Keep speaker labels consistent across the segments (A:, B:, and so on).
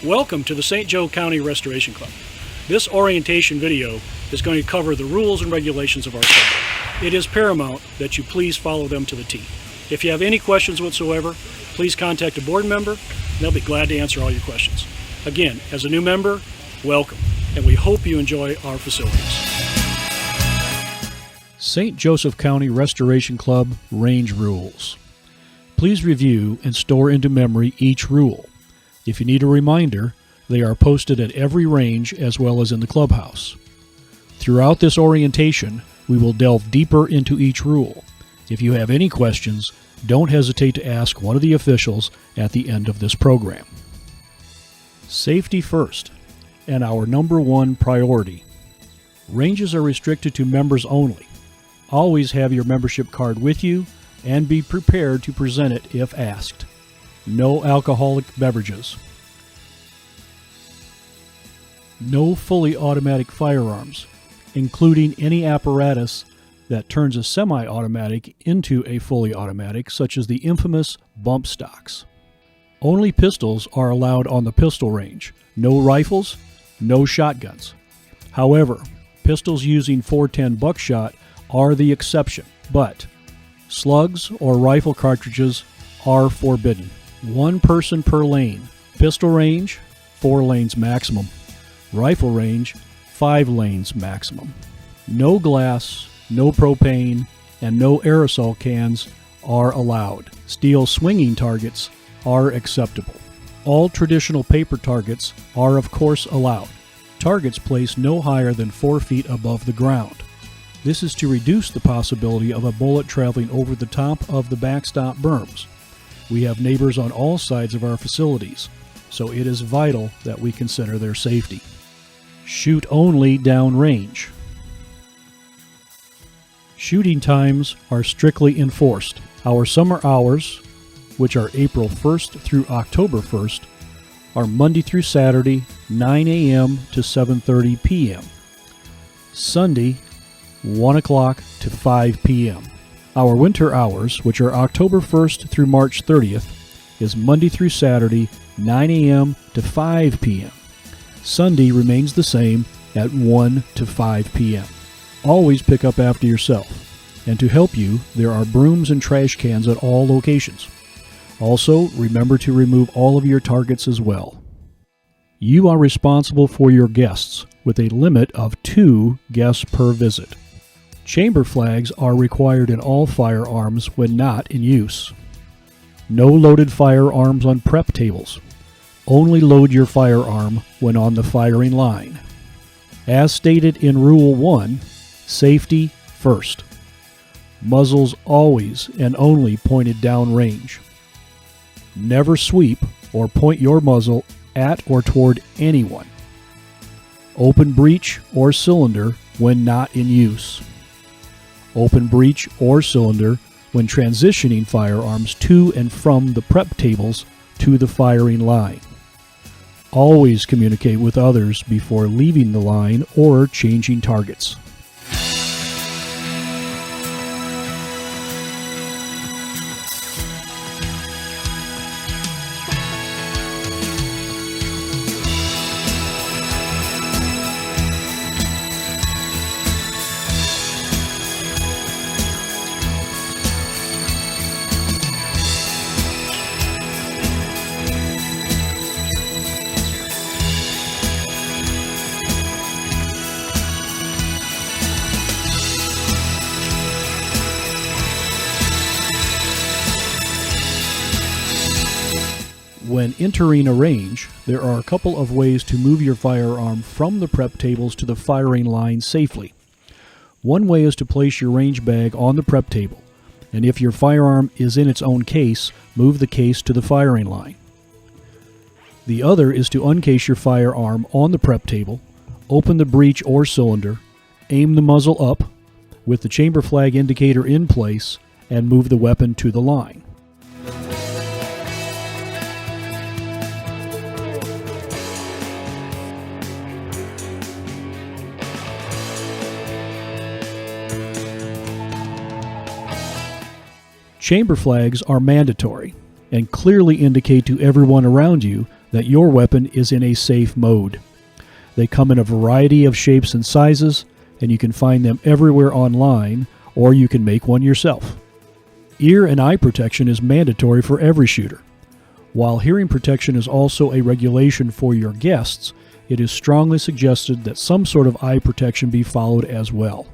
A: Welcome to the St. Joe County Restoration Club. This orientation video is going to cover the rules and regulations of our club. It is paramount that you please follow them to the T. If you have any questions whatsoever, please contact a board member and they'll be glad to answer all your questions. Again, as a new member, welcome, and we hope you enjoy our facilities. St. Joseph County Restoration Club Range Rules. Please review and store into memory each rule. If you need a reminder, they are posted at every range as well as in the clubhouse. Throughout this orientation, we will delve deeper into each rule. If you have any questions, don't hesitate to ask one of the officials at the end of this program. Safety first, and our number one priority. Ranges are restricted to members only. Always have your membership card with you and be prepared to present it if asked. No alcoholic beverages. No fully automatic firearms, including any apparatus that turns a semi-automatic into a fully automatic, such as the infamous bump stocks. Only pistols are allowed on the pistol range. No rifles, no shotguns. However, pistols using .410 buckshot are the exception, but slugs or rifle cartridges are forbidden. One person per lane. Pistol range, 4 lanes maximum. Rifle range, 5 lanes maximum. No glass, no propane, and no aerosol cans are allowed. Steel swinging targets are acceptable. All traditional paper targets are of course allowed. Targets placed no higher than 4 feet above the ground. This is to reduce the possibility of a bullet traveling over the top of the backstop berms. We have neighbors on all sides of our facilities, so it is vital that we consider their safety. Shoot only downrange. Shooting times are strictly enforced. Our summer hours, which are April 1st through October 1st, are Monday through Saturday, 9 a.m. to 7:30 p.m. Sunday, 1 o'clock to 5 p.m. Our winter hours, which are October 1st through March 30th, is Monday through Saturday, 9 a.m. to 5 p.m. Sunday remains the same at 1 to 5 p.m. Always pick up after yourself. And to help you, there are brooms and trash cans at all locations. Also, remember to remove all of your targets as well. You are responsible for your guests, with a limit of 2 guests per visit. Chamber flags are required in all firearms when not in use. No loaded firearms on prep tables. Only load your firearm when on the firing line. As stated in Rule 1, safety first. Muzzles always and only pointed downrange. Never sweep or point your muzzle at or toward anyone. Open breech or cylinder when not in use. Open breech or cylinder when transitioning firearms to and from the prep tables to the firing line. Always communicate with others before leaving the line or changing targets. When entering a range, there are a couple of ways to move your firearm from the prep tables to the firing line safely. One way is to place your range bag on the prep table, and if your firearm is in its own case, move the case to the firing line. The other is to uncase your firearm on the prep table, open the breech or cylinder, aim the muzzle up with the chamber flag indicator in place, and move the weapon to the line. Chamber flags are mandatory and clearly indicate to everyone around you that your weapon is in a safe mode. They come in a variety of shapes and sizes, and you can find them everywhere online, or you can make one yourself. Ear and eye protection is mandatory for every shooter. While hearing protection is also a regulation for your guests, it is strongly suggested that some sort of eye protection be followed as well.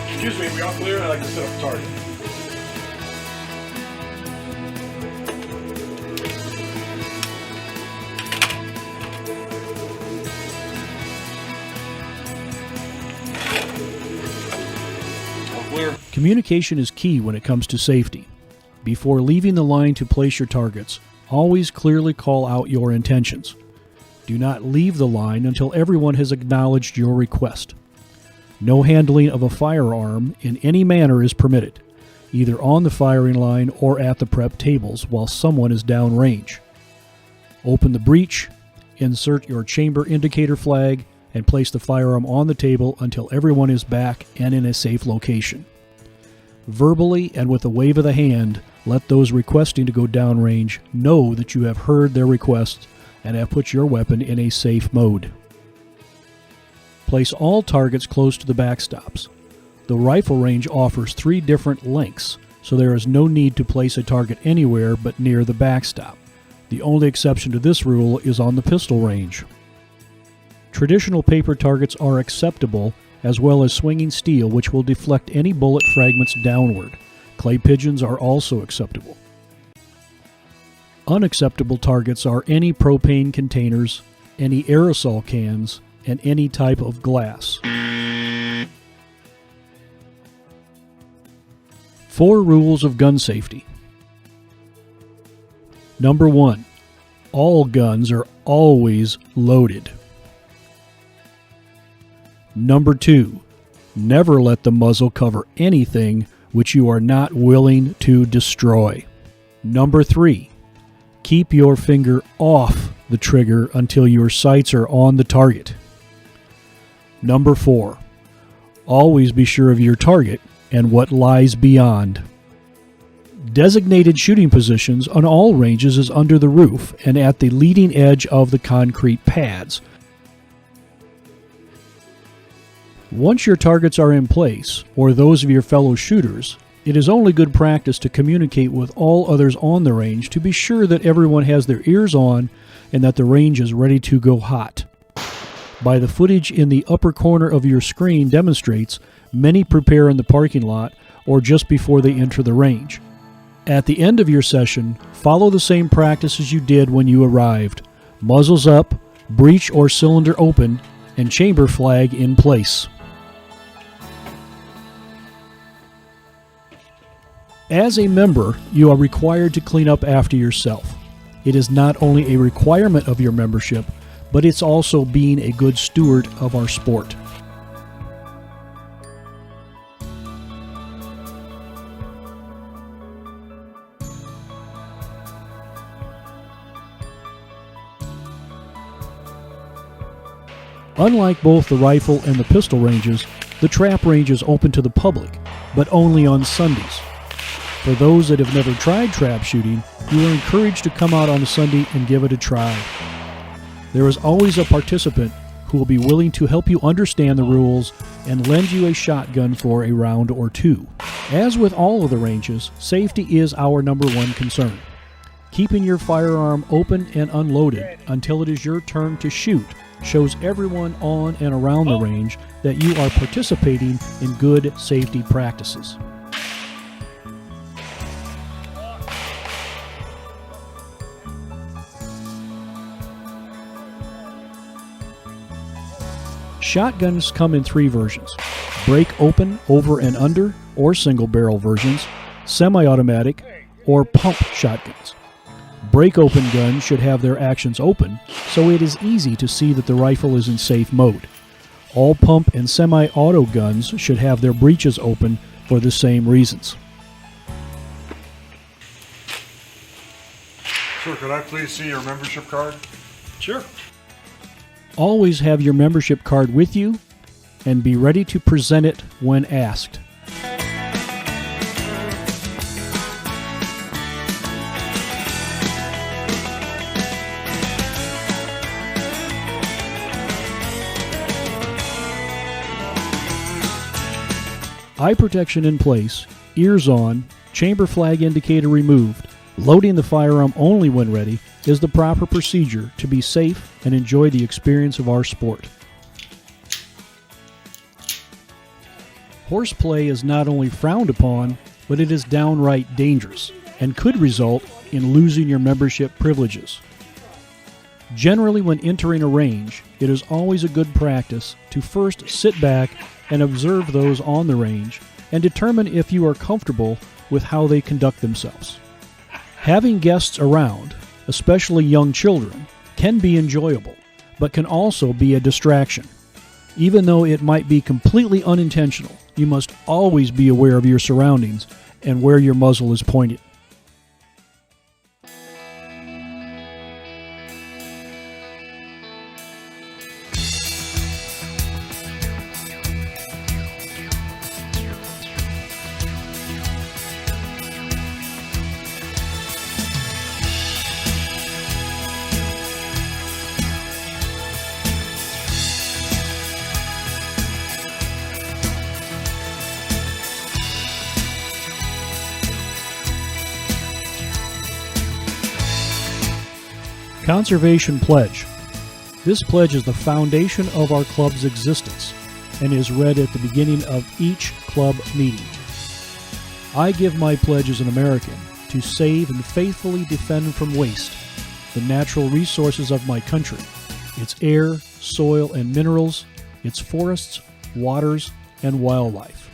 B: Excuse me, we all clear? I'd like to set up a target.
A: Communication is key when it comes to safety. Before leaving the line to place your targets, always clearly call out your intentions. Do not leave the line until everyone has acknowledged your request. No handling of a firearm in any manner is permitted, either on the firing line or at the prep tables while someone is downrange. Open the breech, insert your chamber indicator flag, and place the firearm on the table until everyone is back and in a safe location. Verbally and with a wave of the hand, let those requesting to go downrange know that you have heard their request and have put your weapon in a safe mode. Place all targets close to the backstops. The rifle range offers 3 different lengths, so there is no need to place a target anywhere but near the backstop. The only exception to this rule is on the pistol range. Traditional paper targets are acceptable, as well as swinging steel, which will deflect any bullet fragments downward. Clay pigeons are also acceptable. Unacceptable targets are any propane containers, any aerosol cans, and any type of glass. 4 rules of gun safety. Number 1. All guns are always loaded. Number 2. Never let the muzzle cover anything which you are not willing to destroy. Number 3. Keep your finger off the trigger until your sights are on the target. Number 4. Always be sure of your target and what lies beyond. Designated shooting positions on all ranges is under the roof and at the leading edge of the concrete pads. Once your targets are in place, or those of your fellow shooters, it is only good practice to communicate with all others on the range to be sure that everyone has their ears on and that the range is ready to go hot. By the footage in the upper corner of your screen demonstrates, many prepare in the parking lot or just before they enter the range. At the end of your session, follow the same practice as you did when you arrived. Muzzles up, breech or cylinder open, and chamber flag in place. As a member, you are required to clean up after yourself. It is not only a requirement of your membership, but it's also being a good steward of our sport. Unlike both the rifle and the pistol ranges, the trap range is open to the public, but only on Sundays. For those that have never tried trap shooting, you are encouraged to come out on a Sunday and give it a try. There is always a participant who will be willing to help you understand the rules and lend you a shotgun for a round or 2. As with all of the ranges, safety is our number 1 concern. Keeping your firearm open and unloaded until it is your turn to shoot shows everyone on and around the range that you are participating in good safety practices. Shotguns come in 3 versions: break open, over and under, or single barrel versions, semi-automatic, or pump shotguns. Break open guns should have their actions open, so it is easy to see that the rifle is in safe mode. All pump and semi-auto guns should have their breeches open for the same reasons.
B: Sir, could I please see your membership card?
A: Sure. Always have your membership card with you and be ready to present it when asked. Eye protection in place, ears on, chamber flag indicator removed, loading the firearm only when ready is the proper procedure to be safe and enjoy the experience of our sport. Horseplay is not only frowned upon, but it is downright dangerous and could result in losing your membership privileges. Generally, when entering a range, it is always a good practice to first sit back and observe those on the range and determine if you are comfortable with how they conduct themselves. Having guests around, especially young children, can be enjoyable, but can also be a distraction. Even though it might be completely unintentional, you must always be aware of your surroundings and where your muzzle is pointed. Conservation Pledge. This pledge is the foundation of our club's existence and is read at the beginning of each club meeting. I give my pledge as an American to save and faithfully defend from waste the natural resources of my country, its air, soil, and minerals, its forests, waters, and wildlife.